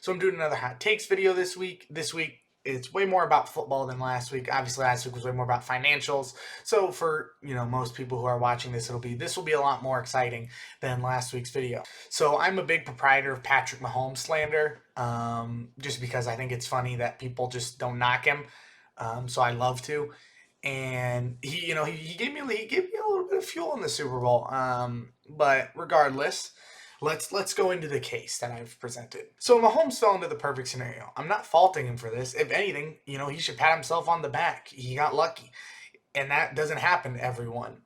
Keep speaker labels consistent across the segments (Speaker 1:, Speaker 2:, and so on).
Speaker 1: So I'm doing another hot takes video this week. This week it's way more about football than last week. Obviously last week was way more about financials. So for, most people who are watching this, this will be a lot more exciting than last week's video. So I'm a big proprietor of Patrick Mahomes slander, just because I think it's funny that people just don't knock him. So I love to. And he gave me a little bit of fuel in the Super Bowl. But regardless, let's go into the case that I've presented. So Mahomes fell into the perfect scenario. I'm not faulting him for this. If anything, he should pat himself on the back. He got lucky, and that doesn't happen to everyone.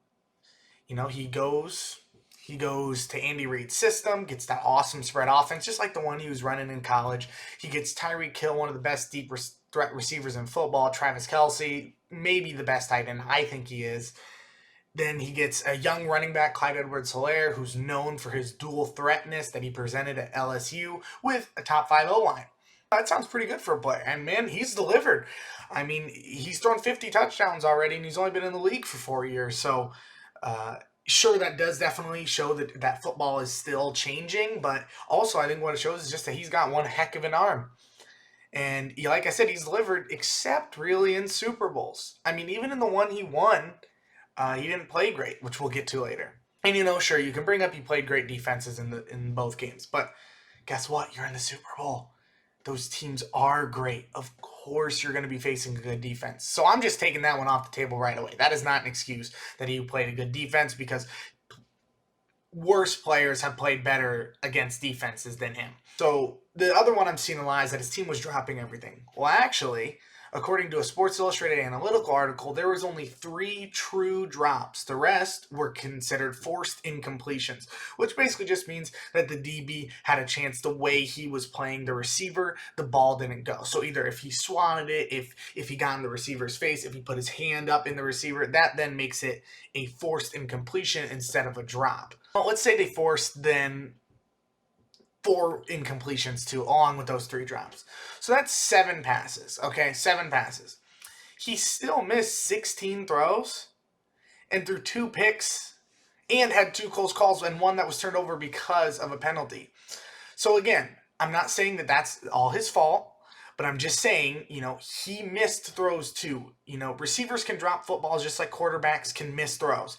Speaker 1: He goes to Andy Reid's system, gets that awesome spread offense, just like the one he was running in college. He gets Tyreek Hill, one of the best deep threat receivers in football, Travis Kelce, maybe the best tight end. I think he is. Then he gets a young running back, Clyde Edwards-Helaire, who's known for his dual threatness that he presented at LSU with a top 5 O-line. That sounds pretty good for a player. And, man, he's delivered. I mean, he's thrown 50 touchdowns already, and he's only been in the league for 4 years. So, sure, that does definitely show that football is still changing. But also, I think what it shows is just that he's got one heck of an arm. And, like I said, he's delivered, except really in Super Bowls. I mean, even in the one he won, he didn't play great, which we'll get to later. And sure, you can bring up he played great defenses in both games, but guess what? You're in the Super Bowl. Those teams are great. Of course, you're going to be facing a good defense. So I'm just taking that one off the table right away. That is not an excuse that he played a good defense, because worse players have played better against defenses than him. So the other one I'm seeing a lot is that his team was dropping everything. Well, actually, according to a Sports Illustrated analytical article, there was only 3 true drops. The rest were considered forced incompletions, which basically just means that the DB had a chance the way he was playing the receiver, the ball didn't go. So either if he swatted it, if he got in the receiver's face, if he put his hand up in the receiver, that then makes it a forced incompletion instead of a drop. Well, let's say they forced then 4 incompletions too, along with those 3 drops. So that's 7 passes, okay? 7 passes. He still missed 16 throws and threw 2 picks and had 2 close calls and one that was turned over because of a penalty. So again, I'm not saying that that's all his fault, but I'm just saying, he missed throws too. Receivers can drop footballs just like quarterbacks can miss throws.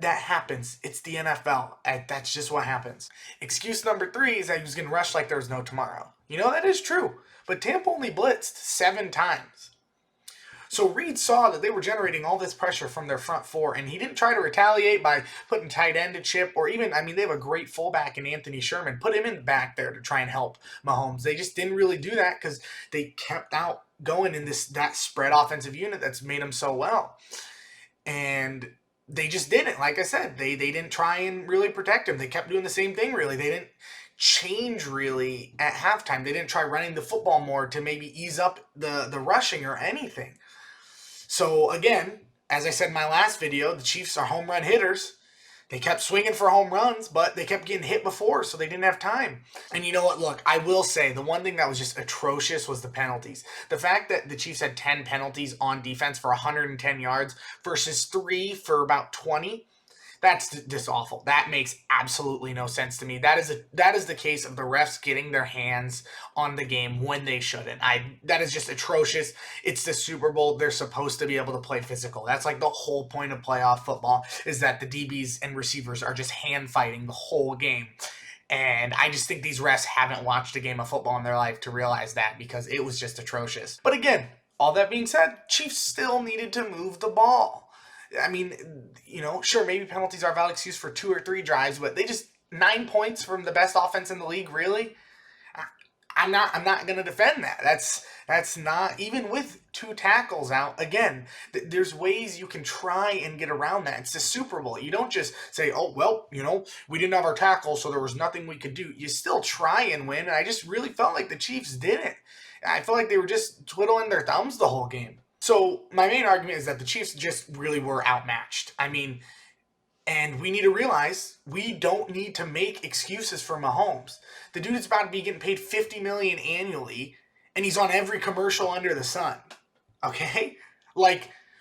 Speaker 1: That happens. It's the NFL. That's just what happens. Excuse number 3 is that he was getting rushed like there was no tomorrow. That is true. But Tampa only blitzed 7 times. So Reid saw that they were generating all this pressure from their front 4, and he didn't try to retaliate by putting tight end to chip, or even, they have a great fullback in Anthony Sherman. Put him in the back there to try and help Mahomes. They just didn't really do that because they kept out going in that spread offensive unit that's made them so well. And they just didn't. Like I said, they didn't try and really protect him. They kept doing the same thing, really. They didn't change, really, at halftime. They didn't try running the football more to maybe ease up the rushing or anything. So, again, as I said in my last video, the Chiefs are home run hitters. They kept swinging for home runs, but they kept getting hit before, so they didn't have time. And you know what? Look, I will say the one thing that was just atrocious was the penalties. The fact that the Chiefs had 10 penalties on defense for 110 yards versus 3 for about 20, that's just awful. That makes absolutely no sense to me. That is the case of the refs getting their hands on the game when they shouldn't. That is just atrocious. It's the Super Bowl. They're supposed to be able to play physical. That's like the whole point of playoff football, is that the DBs and receivers are just hand fighting the whole game. And I just think these refs haven't watched a game of football in their life to realize that, because it was just atrocious. But again, all that being said, Chiefs still needed to move the ball. Sure, maybe penalties are a valid excuse for 2 or 3 drives, but they just 9 points from the best offense in the league, really? I'm not going to defend that. That's not, even with 2 tackles out. Again, there's ways you can try and get around that. It's the Super Bowl. You don't just say, oh, well, we didn't have our tackle, so there was nothing we could do. You still try and win, and I just really felt like the Chiefs didn't. I felt like they were just twiddling their thumbs the whole game. So my main argument is that the Chiefs just really were outmatched. And we need to realize we don't need to make excuses for Mahomes. The dude is about to be getting paid $50 million annually, and he's on every commercial under the sun. Okay?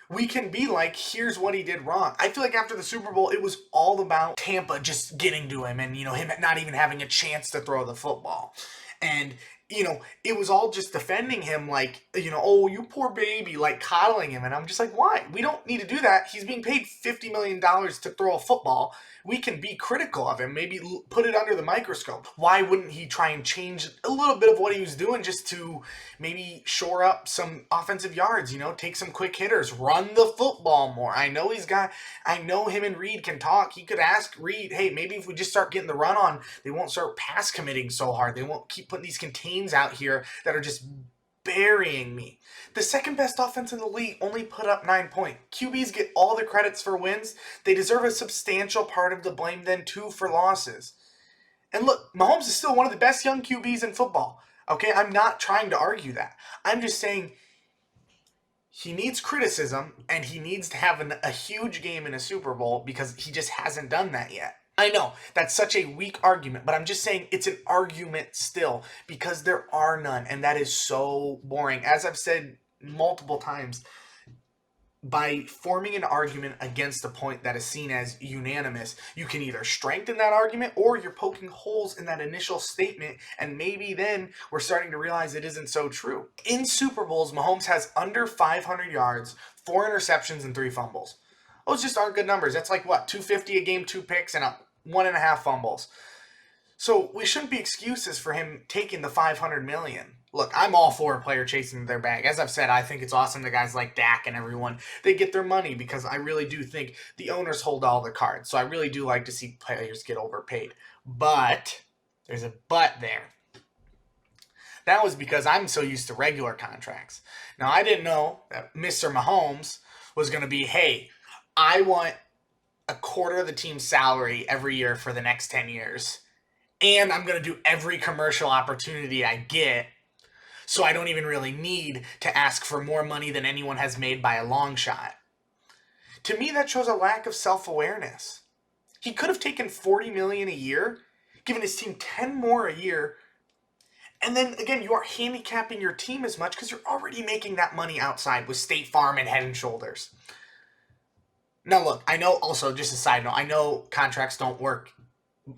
Speaker 1: We can be like, here's what he did wrong. I feel like after the Super Bowl, it was all about Tampa just getting to him and, him not even having a chance to throw the football. And it was all just defending him like, oh, you poor baby, like coddling him. And I'm just like, why? We don't need to do that. He's being paid $50 million to throw a football. We can be critical of him, maybe put it under the microscope. Why wouldn't he try and change a little bit of what he was doing just to maybe shore up some offensive yards, take some quick hitters, run the football more? I know him and Reed can talk. He could ask Reed, hey, maybe if we just start getting the run on, they won't start pass committing so hard. They won't keep putting these contains out here that are just burying me. The second best offense in the league only put up 9 points. QBs get all the credits for wins. They deserve a substantial part of the blame then too for losses. And look, Mahomes is still one of the best young QBs in football. Okay, I'm not trying to argue that. I'm just saying he needs criticism and he needs to have a huge game in a Super Bowl because he just hasn't done that yet. I know, that's such a weak argument, but I'm just saying it's an argument still because there are none, and that is so boring. As I've said multiple times, by forming an argument against a point that is seen as unanimous, you can either strengthen that argument or you're poking holes in that initial statement, and maybe then we're starting to realize it isn't so true. In Super Bowls, Mahomes has under 500 yards, 4 interceptions, and 3 fumbles. Those just aren't good numbers. That's like, what, 250 a game, 2 picks, and 1.5 fumbles. So we shouldn't be excuses for him taking the $500 million. Look, I'm all for a player chasing their bag. As I've said, I think it's awesome the guys like Dak and everyone, they get their money because I really do think the owners hold all the cards. So I really do like to see players get overpaid. But there's a but there. That was because I'm so used to regular contracts. Now, I didn't know that Mr. Mahomes was going to be, hey, I want a quarter of the team's salary every year for the next 10 years. And I'm going to do every commercial opportunity I get, so I don't even really need to ask for more money than anyone has made by a long shot. To me, that shows a lack of self-awareness. He could have taken $40 million a year, given his team 10 more a year, and then again, you aren't handicapping your team as much because you're already making that money outside with State Farm and Head and Shoulders. Now look, I know also, just a side note, I know contracts don't work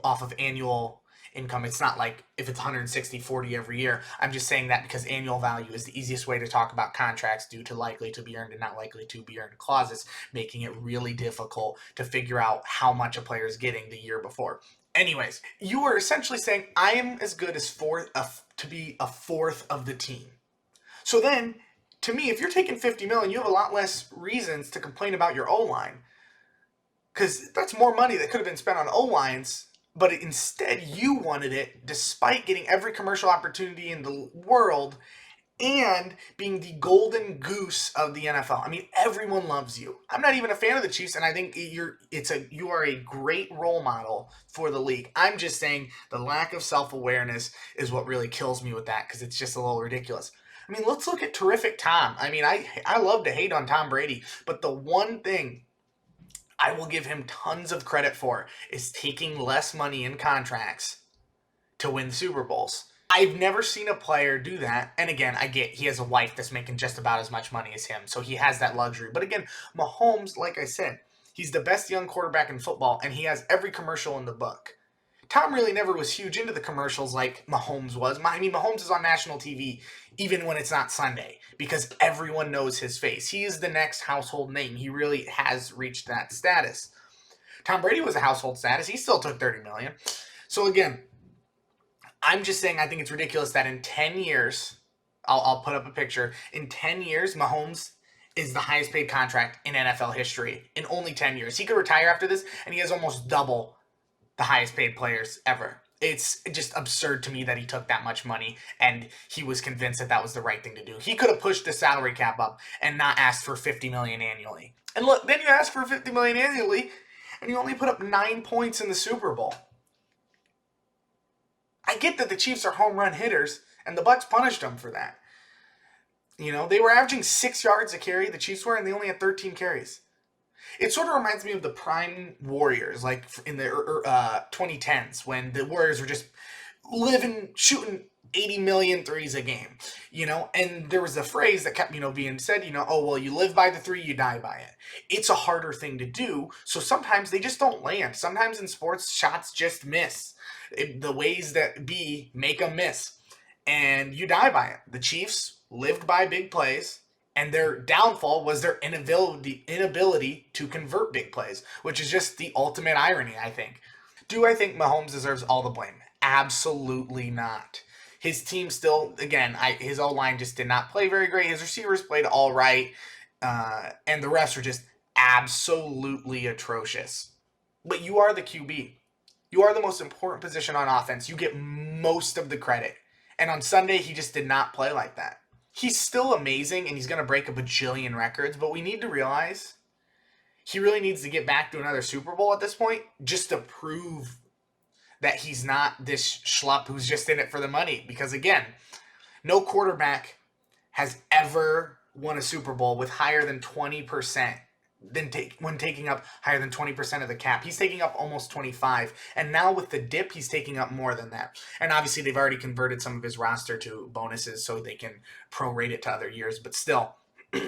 Speaker 1: off of annual income. It's not like if it's 160-40 every year. I'm just saying that because annual value is the easiest way to talk about contracts due to likely to be earned and not likely to be earned clauses, making it really difficult to figure out how much a player is getting the year before. Anyways, you are essentially saying I am as good as to be a fourth of the team. So then, to me, if you're taking $50 million, you have a lot less reasons to complain about your O-line, because that's more money that could have been spent on O-lines. But instead, you wanted it despite getting every commercial opportunity in the world and being the golden goose of the NFL. I mean, everyone loves you. I'm not even a fan of the Chiefs, and I think you are a great role model for the league. I'm just saying the lack of self-awareness is what really kills me with that, because it's just a little ridiculous. I mean, let's look at terrific Tom. I mean, I love to hate on Tom Brady, but the one thing I will give him tons of credit for is taking less money in contracts to win Super Bowls. I've never seen a player do that. And again, I get he has a wife that's making just about as much money as him, so he has that luxury. But again, Mahomes, like I said, he's the best young quarterback in football, and he has every commercial in the book. Tom really never was huge into the commercials like Mahomes was. I mean, Mahomes is on national TV even when it's not Sunday because everyone knows his face. He is the next household name. He really has reached that status. Tom Brady was a household status. He still took $30 million. So again, I'm just saying I think it's ridiculous that in 10 years, I'll put up a picture, in 10 years, Mahomes is the highest paid contract in NFL history in only 10 years. He could retire after this, and he has almost double the highest paid players ever. It's just absurd to me that he took that much money and he was convinced that that was the right thing to do. He could have pushed the salary cap up and not asked for $50 million annually. And look, then you ask for $50 million annually and you only put up 9 points in the Super Bowl. I get that the Chiefs are home run hitters and the Bucs punished them for that. You know, they were averaging 6 yards a carry, the Chiefs were, and they only had 13 carries. It sort of reminds me of the prime Warriors, like in the 2010s, when the Warriors were just shooting 80 million threes a game, you know? And there was a phrase that kept, being said, oh, well, you live by the three, you die by it. It's a harder thing to do, so sometimes they just don't land. Sometimes in sports, shots just miss. The ways that be make them miss. and you die by it. The Chiefs lived by big plays, and their downfall was their inability to convert big plays, which is just the ultimate irony, I think. Do I think Mahomes deserves all the blame? Absolutely not. His team still, again, his O-line just did not play very great. His receivers played all right, and the refs were just absolutely atrocious. But you are the QB. You are the most important position on offense. You get most of the credit. And on Sunday, he just did not play like that. He's still amazing, and he's going to break a bajillion records, but we need to realize he really needs to get back to another Super Bowl at this point just to prove that he's not this schlup who's just in it for the money. Because, again, no quarterback has ever won a Super Bowl with higher than 20% when taking up higher than 20% of the cap. He's taking up almost 25, and now with the dip, he's taking up more than that. And obviously, they've already converted some of his roster to bonuses so they can prorate it to other years, but still,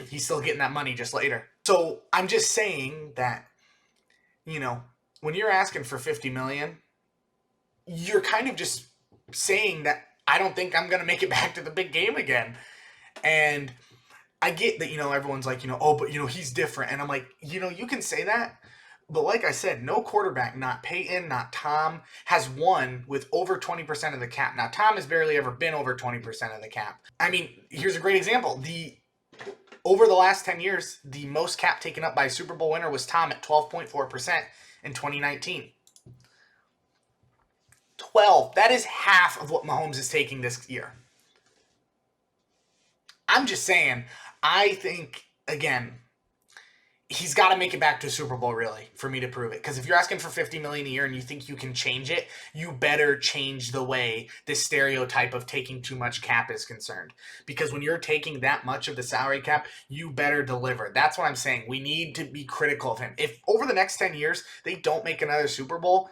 Speaker 1: he's still getting that money just later. So I'm just saying that, when you're asking for $50 million, you're kind of just saying that I don't think I'm going to make it back to the big game again. And I get that, everyone's like, oh, but, he's different. And I'm like, you can say that. But like I said, no quarterback, not Peyton, not Tom, has won with over 20% of the cap. Now, Tom has barely ever been over 20% of the cap. I mean, here's a great example. Over the last 10 years, the most cap taken up by a Super Bowl winner was Tom at 12.4% in 2019. 12. That is half of what Mahomes is taking this year. I'm just saying, I think, again, he's got to make it back to a Super Bowl, really, for me to prove it. Because if you're asking for $50 million a year and you think you can change it, you better change the way this stereotype of taking too much cap is concerned. Because when you're taking that much of the salary cap, you better deliver. That's what I'm saying. We need to be critical of him. If over the next 10 years they don't make another Super Bowl,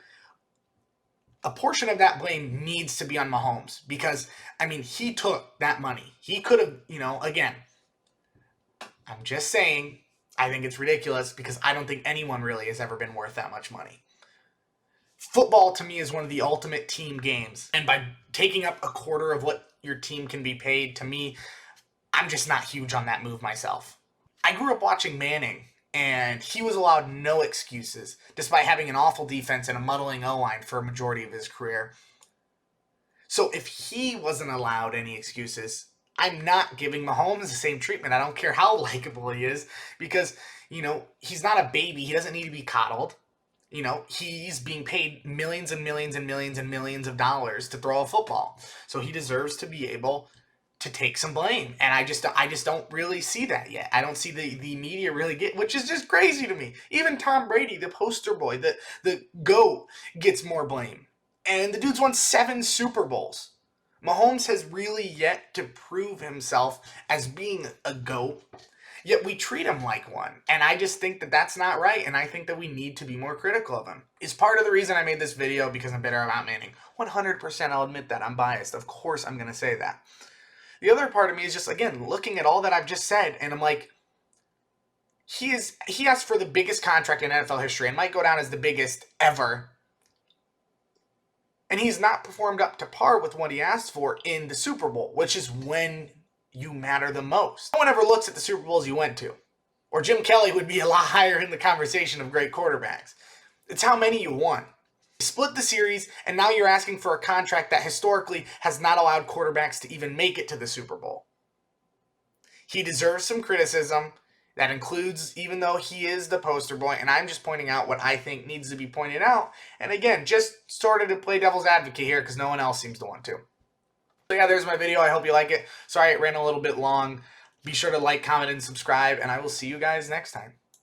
Speaker 1: a portion of that blame needs to be on Mahomes. Because, he took that money. He could have, again, I'm just saying, I think it's ridiculous because I don't think anyone really has ever been worth that much money. Football, to me, is one of the ultimate team games. And by taking up a quarter of what your team can be paid, to me, I'm just not huge on that move myself. I grew up watching Manning, and he was allowed no excuses, despite having an awful defense and a muddling O-line for a majority of his career. So if he wasn't allowed any excuses, I'm not giving Mahomes the same treatment. I don't care how likable he is because, he's not a baby. He doesn't need to be coddled. He's being paid millions and millions and millions and millions of dollars to throw a football. So he deserves to be able to take some blame. And I just don't really see that yet. I don't see the media really get, which is just crazy to me. Even Tom Brady, the poster boy, the GOAT, gets more blame. And the dude's won 7 Super Bowls. Mahomes has really yet to prove himself as being a GOAT, yet we treat him like one. And I just think that that's not right, and I think that we need to be more critical of him. It's part of the reason I made this video, because I'm bitter about Manning. 100% I'll admit that. I'm biased. Of course I'm going to say that. The other part of me is just, again, looking at all that I've just said, and I'm like, he asked for the biggest contract in NFL history and might go down as the biggest ever. And he's not performed up to par with what he asked for in the Super Bowl, which is when you matter the most. No one ever looks at the Super Bowls you went to. Or Jim Kelly would be a lot higher in the conversation of great quarterbacks. It's how many you won. You split the series, and now you're asking for a contract that historically has not allowed quarterbacks to even make it to the Super Bowl. He deserves some criticism. That includes, even though he is the poster boy, and I'm just pointing out what I think needs to be pointed out. And again, just sort of to play devil's advocate here because no one else seems to want to. So yeah, there's my video. I hope you like it. Sorry it ran a little bit long. Be sure to like, comment, and subscribe, and I will see you guys next time.